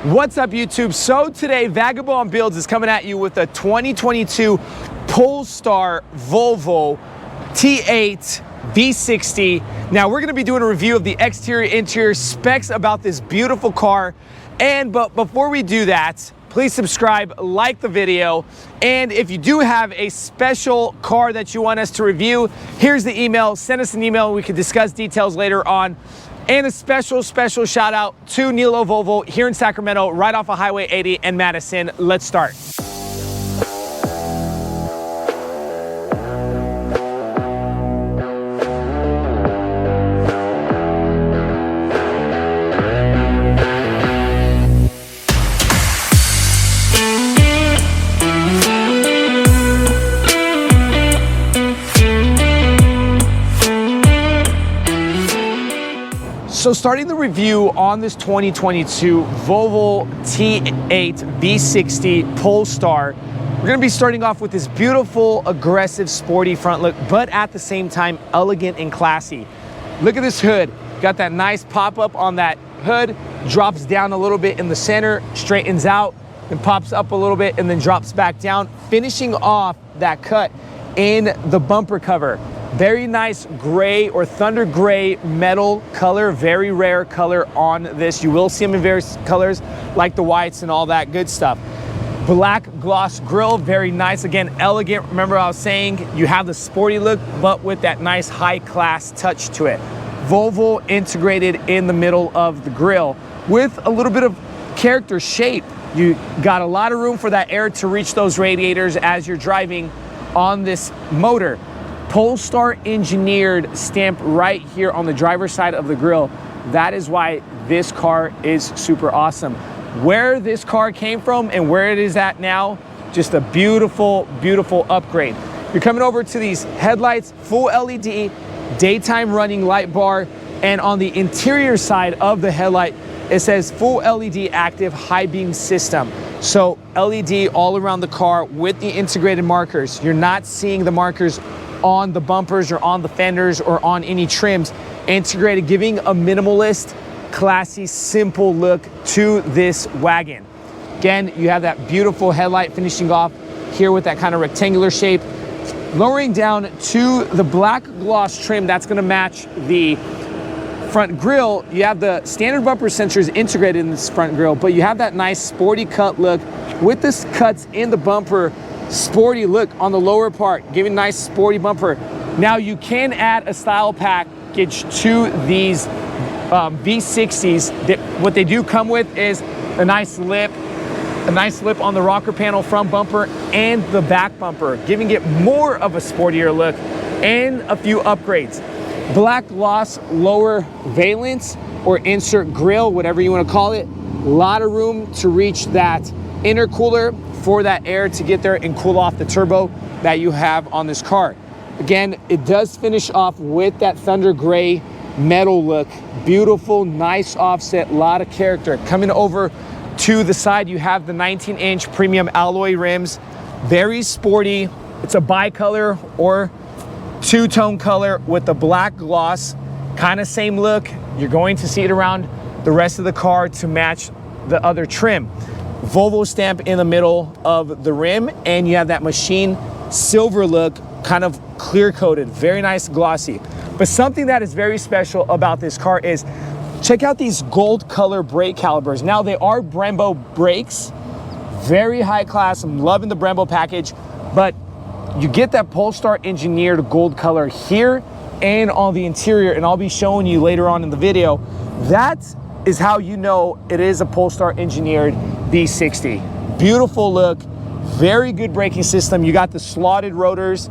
What's up, YouTube? So today, Vagabond Builds is coming at you with a 2022 Polestar Volvo T8 V60. Now, we're gonna be doing a review of the exterior, interior specs about this beautiful car. But before we do that, please subscribe, like the video, and if you do have a special car that you want us to review, here's the email. Send us an email. We can discuss details later on. And a special shout out to Nilo Volvo here in Sacramento, right off of Highway 80 and Madison. Let's start. So starting the review on this 2022 Volvo T8 V60 Polestar, we're gonna be starting off with this beautiful, aggressive, sporty front look, but at the same time, elegant and classy. Look at this hood. Got that nice pop-up on that hood, drops down a little bit in the center, straightens out, and pops up a little bit, and then drops back down, finishing off that cut in the bumper cover. Very nice gray or thunder gray metal color, very rare color on this. You will see them in various colors like the whites and all that good stuff. Black gloss grille, very nice. Again, elegant. Remember I was saying you have the sporty look, but with that nice high class touch to it. Volvo integrated in the middle of the grille with a little bit of character shape. You got a lot of room for that air to reach those radiators as you're driving on this motor. Polestar Engineered stamp right here on the driver's side of the grille. That is why this car is super awesome. Where this car came from and where it is at now, just a beautiful, beautiful upgrade. You're coming over to these headlights, full LED, daytime running light bar, and on the interior side of the headlight, it says full LED active high beam system. So LED all around the car with the integrated markers. You're not seeing the markers on the bumpers or on the fenders or on any trims. Integrated, giving a minimalist, classy, simple look to this wagon. Again, you have that beautiful headlight finishing off here with that kind of rectangular shape. Lowering down to the black gloss trim that's gonna match the front grille. You have the standard bumper sensors integrated in this front grille, but you have that nice sporty cut look with this cuts in the bumper. Sporty look on the lower part, giving a nice sporty bumper. Now you can add a style package to these V60s. What they do come with is a nice lip on the rocker panel front bumper and the back bumper, giving it more of a sportier look and a few upgrades. Black gloss lower valence or insert grille, whatever you want to call it. A lot of room to reach that intercooler for that air to get there and cool off the turbo that you have on this car. Again, it does finish off with that thunder gray metal look. Beautiful, nice offset, a lot of character. Coming over to the side, you have the 19-inch premium alloy rims. Very sporty. It's a bicolor or two-tone color with the black gloss. Kind of same look. You're going to see it around the rest of the car to match the other trim. Volvo stamp in the middle of the rim, and you have that machine silver look, kind of clear coated, very nice glossy. But something that is very special about this car is check out these gold color brake calipers. Now they are Brembo brakes, very high class. I'm loving the Brembo package, but you get that Polestar Engineered gold color here and on the interior, and I'll be showing you later on in the video. That is how you know it is a Polestar Engineered V60. Beautiful look, very good braking system. You got the slotted rotors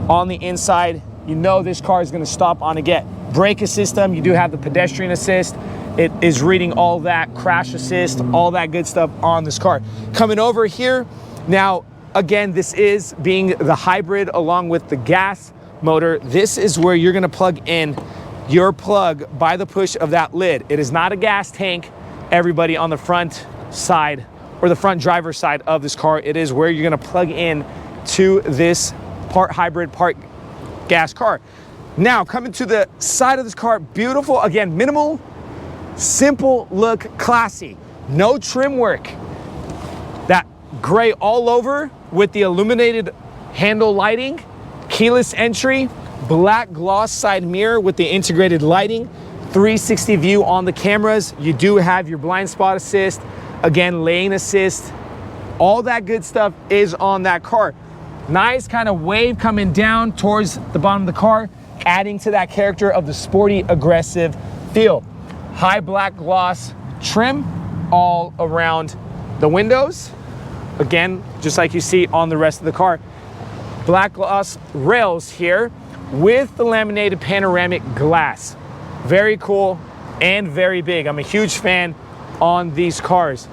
on the inside. You know this car is gonna stop on a get. Brake system, you do have the pedestrian assist. It is reading all that, crash assist, all that good stuff on this car. Coming over here, now, again, this is being the hybrid along with the gas motor. This is where you're gonna plug in your plug by the push of that lid. It is not a gas tank, everybody, on the front side or the front driver's side of this car. It is where you're gonna plug in to this part hybrid, part gas car. Now, coming to the side of this car, beautiful, again, minimal, simple look, classy. no trim work. That gray all over with the illuminated handle lighting, keyless entry, black gloss side mirror with the integrated lighting, 360 view on the cameras. You do have your blind spot assist, again, lane assist. All that good stuff is on that car. Nice kind of wave coming down towards the bottom of the car, adding to that character of the sporty, aggressive feel. High black gloss trim all around the windows. Again, just like you see on the rest of the car. Black gloss rails here with the laminated panoramic glass. Very cool and very big. I'm a huge fan on these cars.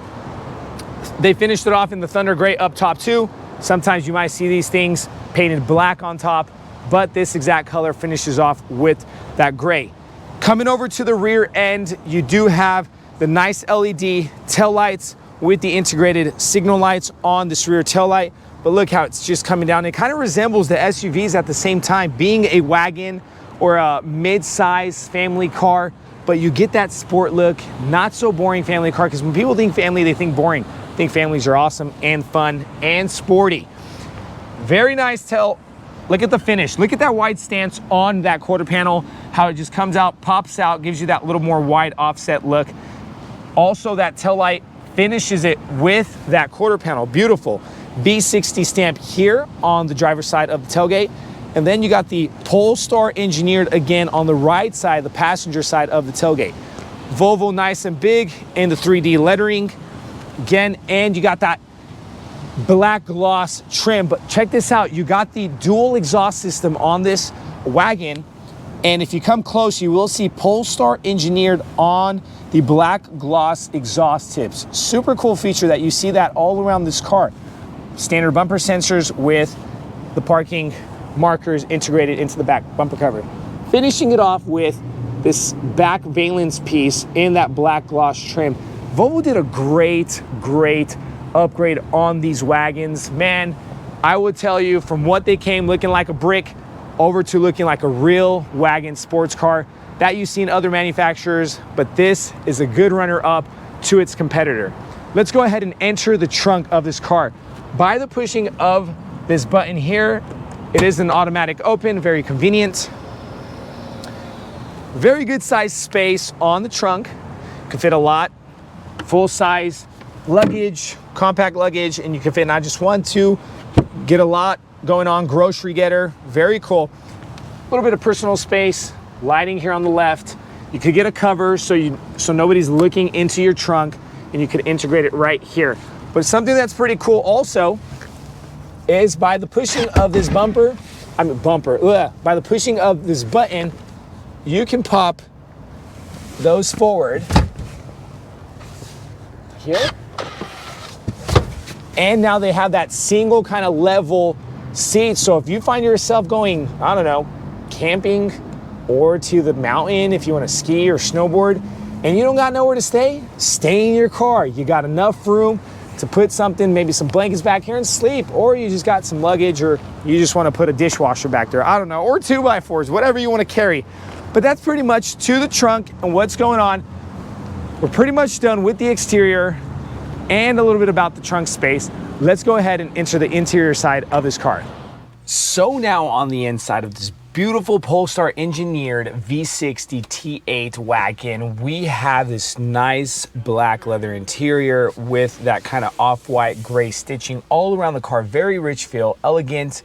They finished it off in the Thunder Gray up top too. Sometimes you might see these things painted black on top, but this exact color finishes off with that gray. Coming over to the rear end, you do have the nice LED tail lights with the integrated signal lights on this rear tail light. But look how it's just coming down. It kind of resembles the SUVs at the same time, being a wagon or a mid-size family car, but you get that sport look, not so boring family car, because when people think family, they think boring. I think families are awesome and fun and sporty. Very nice tail. Look at the finish. Look at that wide stance on that quarter panel, how it just comes out, pops out, gives you that little more wide offset look. Also, that tail light finishes it with that quarter panel. Beautiful. V60 stamp here on the driver's side of the tailgate. And then you got the Polestar Engineered again on the right side, the passenger side of the tailgate. Volvo nice and big in the 3D lettering. Again, and you got that black gloss trim. But check this out, you got the dual exhaust system on this wagon. And if you come close, you will see Polestar Engineered on the black gloss exhaust tips. Super cool feature that you see that all around this car. Standard bumper sensors with the parking markers integrated into the back bumper cover. Finishing it off with this back valence piece in that black gloss trim. Volvo did a great upgrade on these wagons. Man, I would tell you, from what they came looking like a brick over to looking like a real wagon sports car that you see in other manufacturers, but this is a good runner-up to its competitor. Let's go ahead and enter the trunk of this car. By the pushing of this button here, it is an automatic open, very convenient. Very good size space on the trunk. Can fit a lot. Full size luggage, compact luggage, and you can fit not just one, two, get a lot going on. Grocery getter, very cool. A little bit of personal space, lighting here on the left. You could get a cover so nobody's looking into your trunk, and you could integrate it right here. But something that's pretty cool also is by the pushing of this by the pushing of this button, you can pop those forward here. And now they have that single kind of level seat. So if you find yourself going, I don't know, camping or to the mountain, if you want to ski or snowboard, and you don't got nowhere to stay in your car. You got enough room to put something, maybe some blankets back here and sleep, or you just got some luggage, or you just want to put a dishwasher back there, I don't know, or 2x4s, whatever you want to carry. But that's pretty much to the trunk and what's going on. We're pretty much done with the exterior and a little bit about the trunk space. Let's go ahead and enter the interior side of this car. So now on the inside of this beautiful Polestar Engineered V60 T8 wagon, we have this nice black leather interior with that kind of off-white gray stitching all around the car. Very rich feel, elegant.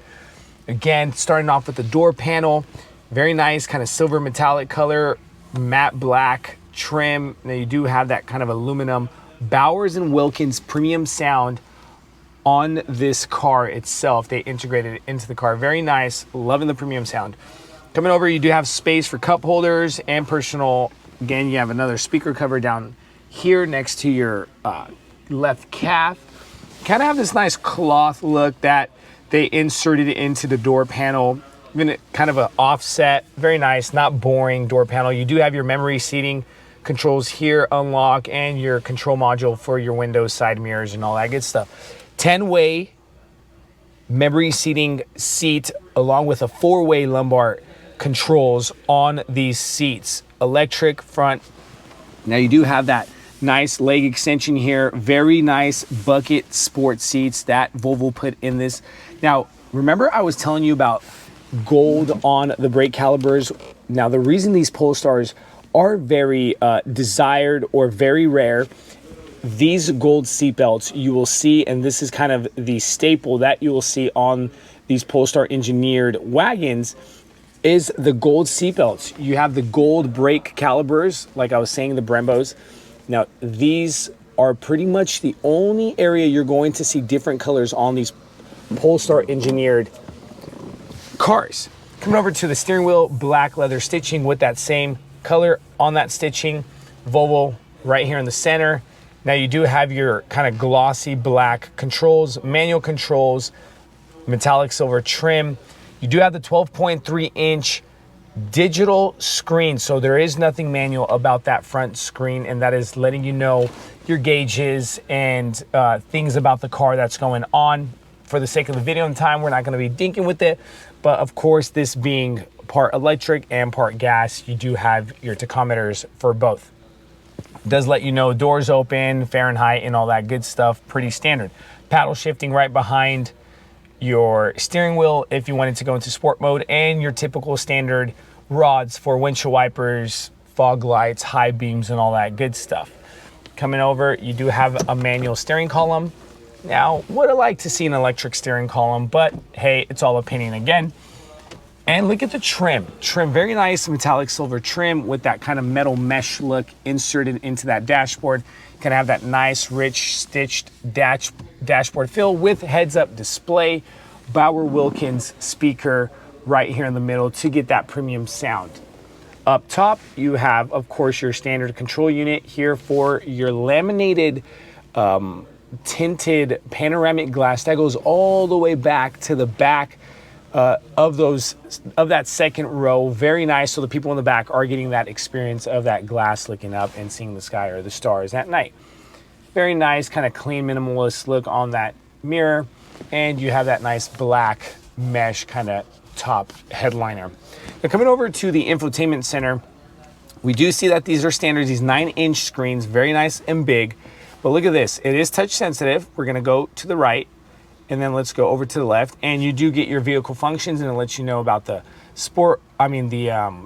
Again, starting off with the door panel, very nice kind of silver metallic color, matte black trim. Now you do have that kind of aluminum Bowers & Wilkins premium sound on this car itself. They integrated it into the car. Very nice, loving the premium sound. Coming over, you do have space for cup holders and personal. Again, you have another speaker cover down here next to your left calf. Kind of have this nice cloth look that they inserted into the door panel. Even kind of an offset, very nice, not boring door panel. You do have your memory seating controls here, unlock, and your control module for your windows, side mirrors, and all that good stuff. 10-way memory seating seat along with a 4-way lumbar controls on these seats. Electric front. Now you do have that Nice leg extension here. Very nice bucket sport seats that Volvo put in this. Now, remember I was telling you about gold on the brake calipers? Now, the reason these Polestars are very desired or very rare, these gold seatbelts you will see, and this is kind of the staple that you will see on these Polestar Engineered wagons, is the gold seatbelts. You have the gold brake calipers, like I was saying, the Brembos. Now, these are pretty much the only area you're going to see different colors on these Polestar Engineered cars. Coming over to the steering wheel, black leather stitching with that same color on that stitching. Volvo right here in the center. Now, you do have your kind of glossy black controls, manual controls, metallic silver trim. You do have the 12.3-inch digital screen, so there is nothing manual about that front screen, and that is letting you know your gauges and things about the car that's going on. For the sake of the video and time, we're not going to be dinking with it, but of course, this being part electric and part gas, you do have your tachometers for both. It does let you know doors open, Fahrenheit, and all that good stuff. Pretty standard. Paddle shifting right behind your steering wheel if you wanted to go into sport mode, and your typical standard rods for windshield wipers, fog lights, high beams, and all that good stuff. Coming over, you do have a manual steering column. Now, would I like to see an electric steering column, but hey, it's all opinion again. And look at the trim. Trim, very nice metallic silver trim with that kind of metal mesh look inserted into that dashboard. You can have that nice, rich, stitched dashboard feel with heads-up display, Bauer Wilkins speaker right here in the middle to get that premium sound. Up top, you have, of course, your standard control unit here for your laminated tinted panoramic glass that goes all the way back to the back of that second row. Very nice, so the people in the back are getting that experience of that glass looking up and seeing the sky or the stars at night. Very nice, kind of clean, minimalist look on that mirror, and you have that nice black mesh kind of top headliner. Now, coming over to the infotainment center, we do see that these are standards, these 9-inch screens, very nice and big. But look at this, it is touch sensitive. We're gonna go to the right, and then let's go over to the left, and you do get your vehicle functions, and it lets you know about the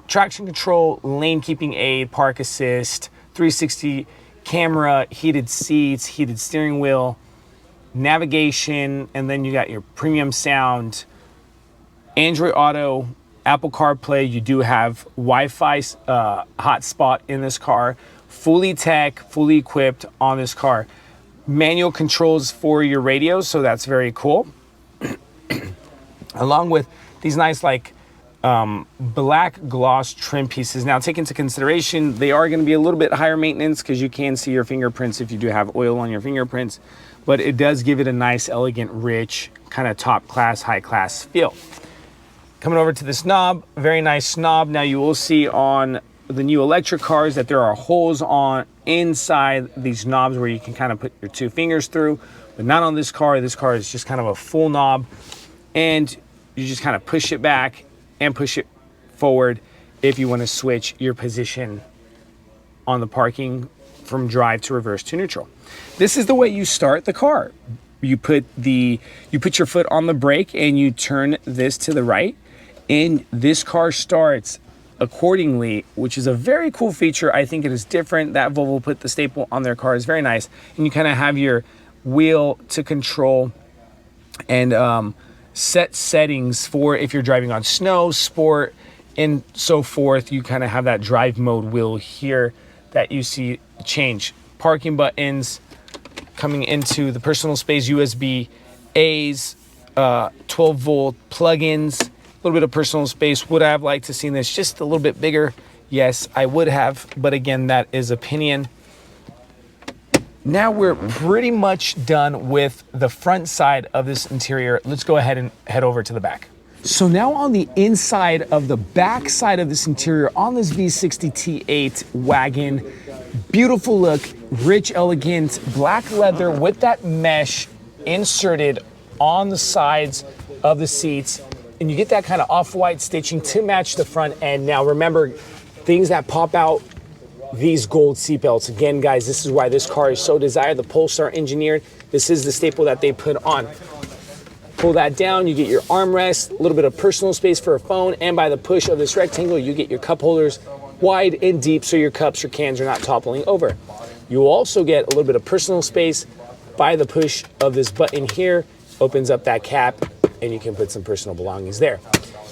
traction control, lane keeping aid, park assist, 360 camera, heated seats, heated steering wheel, navigation, and then you got your premium sound, Android Auto, Apple CarPlay. You do have Wi-Fi hotspot in this car, fully tech, fully equipped on this car. Manual controls for your radios, so that's very cool. Along with these nice black gloss trim pieces. Now, take into consideration, they are going to be a little bit higher maintenance because you can see your fingerprints if you do have oil on your fingerprints, but it does give it a nice, elegant, rich, kind of top class, high class feel. Coming over to this knob, very nice knob. Now, you will see on the new electric cars that there are holes on inside these knobs where you can kind of put your 2 fingers through, but not on this car. This car is just kind of a full knob, and you just kind of push it back and push it forward if you want to switch your position on the parking from drive to reverse to neutral. This is the way you start the car. You put your foot on the brake and you turn this to the right, and this car starts accordingly, which is a very cool feature. I think it is different that Volvo put the staple on their car. Is very nice, and you kind of have your wheel to control and set settings for if you're driving on snow, sport, and so forth. You kind of have that drive mode wheel here that you see change. Parking buttons coming into the personal space, USB A's, 12-volt plug-ins, a little bit of personal space. Would I have liked to see this just a little bit bigger? Yes, I would have, but again, that is opinion. Now we're pretty much done with the front side of this interior. Let's go ahead and head over to the back. So now on the inside of the back side of this interior on this V60 T8 wagon, beautiful look, rich, elegant, black leather with that mesh inserted on the sides of the seats. And you get that kind of off-white stitching to match the front end. Now remember, things that pop out these gold seatbelts. Again, guys, this is why this car is so desired, the Polestar Engineered. This is the staple that they put on. Pull that down, you get your armrest, a little bit of personal space for a phone, and by the push of this rectangle, you get your cup holders wide and deep so your cups or cans are not toppling over. You will also get a little bit of personal space by the push of this button here. Opens up that cap and you can put some personal belongings there.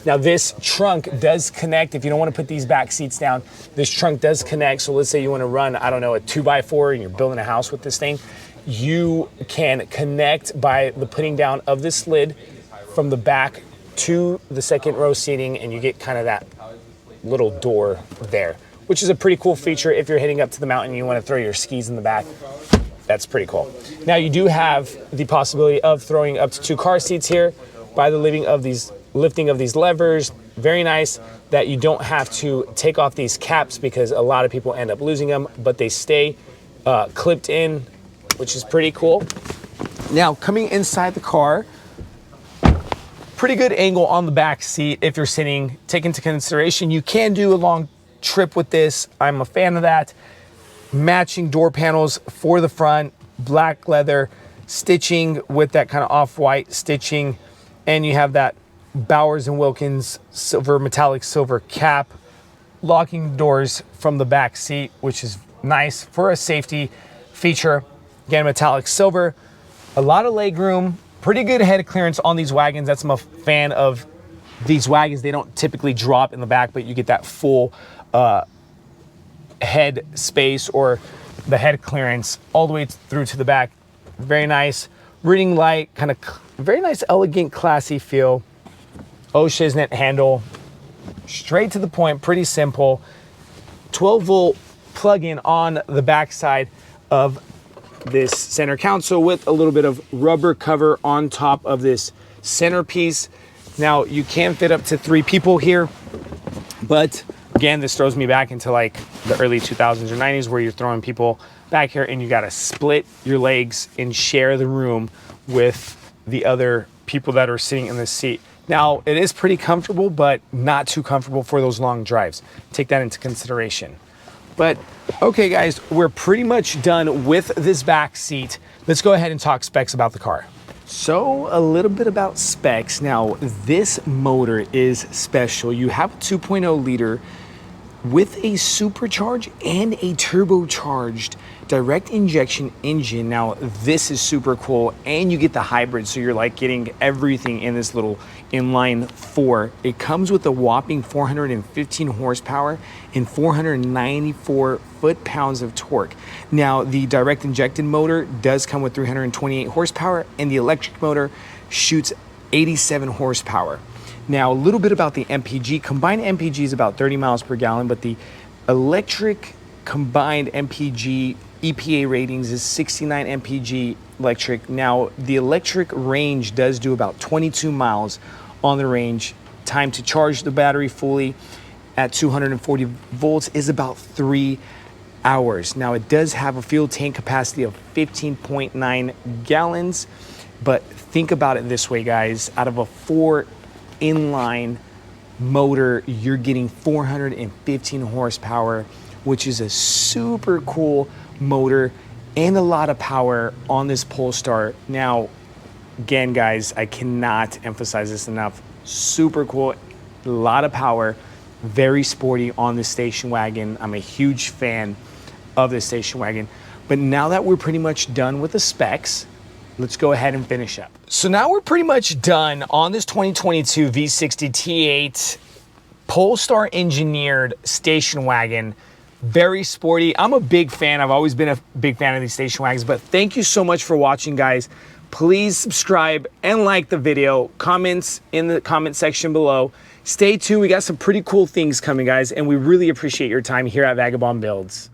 Now this trunk does connect. If you don't want to put these back seats down, this trunk does connect. So let's say you want to run, I don't know, a 2x4 and you're building a house with this thing. You can connect by the putting down of this lid from the back to the second row seating, and you get kind of that little door there, which is a pretty cool feature if you're heading up to the mountain and you want to throw your skis in the back. That's pretty cool. Now you do have the possibility of throwing up to 2 car seats here by the lifting of these levers. Very nice that you don't have to take off these caps because a lot of people end up losing them, but they stay clipped in, which is pretty cool. Now coming inside the car, pretty good angle on the back seat if you're sitting. Take into consideration, you can do a long trip with this. I'm a fan of that. Matching door panels for the front, black leather stitching with that kind of off-white stitching, and you have that Bowers & Wilkins metallic silver cap. Locking doors from the back seat, which is nice for a safety feature. Again, metallic silver, a lot of leg room, pretty good head clearance on these wagons. That's I'm a fan of these wagons. They don't typically drop in the back, but you get that full head space or the head clearance all the way through to the back. Very nice. Reading light, kind of very nice, elegant, classy feel. Oh shiznit handle, straight to the point, pretty simple. 12-volt plug-in on the back side of this center console with a little bit of rubber cover on top of this centerpiece. Now you can fit up to 3 people here, but again, this throws me back into like the early 2000s or 90s where you're throwing people back here and you got to split your legs and share the room with the other people that are sitting in this seat. Now, it is pretty comfortable, but not too comfortable for those long drives. Take that into consideration. But okay, guys, we're pretty much done with this back seat. Let's go ahead and talk specs about the car. So a little bit about specs. Now, this motor is special. You have a 2.0 liter with a supercharged and a turbocharged direct injection engine. Now, this is super cool, and you get the hybrid, so you're like getting everything in this little inline 4. It comes with a whopping 415 horsepower and 494 foot-pounds of torque. Now, the direct injected motor does come with 328 horsepower, and the electric motor shoots 87 horsepower. Now, a little bit about the MPG. Combined MPG is about 30 miles per gallon, but the electric combined MPG EPA ratings is 69 MPG electric. Now, the electric range does do about 22 miles on the range. Time to charge the battery fully at 240 volts is about 3 hours. Now, it does have a fuel tank capacity of 15.9 gallons, but think about it this way, guys. Out of a 4 inline motor, you're getting 415 horsepower, which is a super cool motor and a lot of power on this Polestar. Now, again, guys, I cannot emphasize this enough. Super cool, a lot of power, very sporty on the station wagon. I'm a huge fan of this station wagon. But now that we're pretty much done with the specs, let's go ahead and finish up. So now we're pretty much done on this 2022 V60 T8 Polestar Engineered station wagon. Very sporty. I'm a big fan. I've always been a big fan of these station wagons, but thank you so much for watching, guys. Please subscribe and like the video. Comments in the comment section below. Stay tuned. We got some pretty cool things coming, guys, and we really appreciate your time here at Vagabond Builds.